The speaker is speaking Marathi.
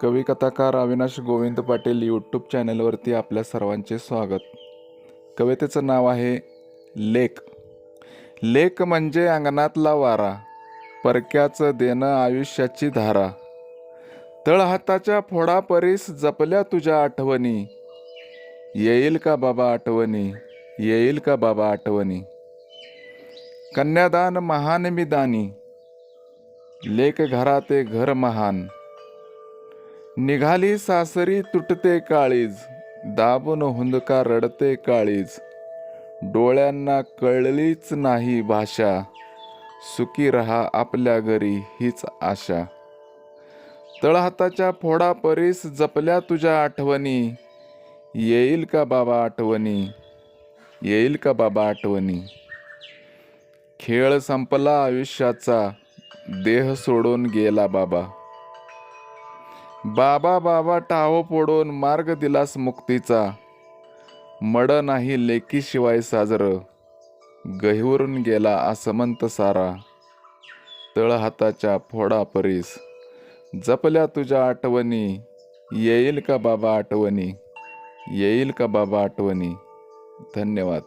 कवी कथाकार अविनाश गोविंद पाटील यूट्यूब चॅनलवरती आपल्या सर्वांचे स्वागत. कवितेचं नाव आहे लेक. लेक म्हणजे अंगणातला वारा, परक्याचं देणं आयुष्याची धारा. तळहाताच्या फोडापरीस जपल्या तुझ्या आठवणी, येईल का बाबा आठवणी, येईल का बाबा आठवणी. कन्यादान महान मी दानी, लेक घराते घर महान. निघाली सासरी तुटते काळीज, दाबून हुंदका रडते काळीज. डोळ्यांना कळलीच नाही भाषा, सुखी रहा आपल्या घरी हीच आशा. तळहाताच्या फोडापरीस जपल्या तुझ्या आठवणी, येईल का बाबा आठवणी, येईल का बाबा आठवणी. खेळ संपला आयुष्याचा, देह सोडून गेला बाबा. बाबा बाबा टाहो फोडून मार्ग दिलास मुक्तीचा. मड नाही लेकीशिवाय साजर, गहिवरून गेला आसमंत सारा. तळहाताच्या फोडापरीस जपल्या तुझ्या आठवणी, येईल का बाबा आठवणी, येईल का बाबा आठवणी. धन्यवाद.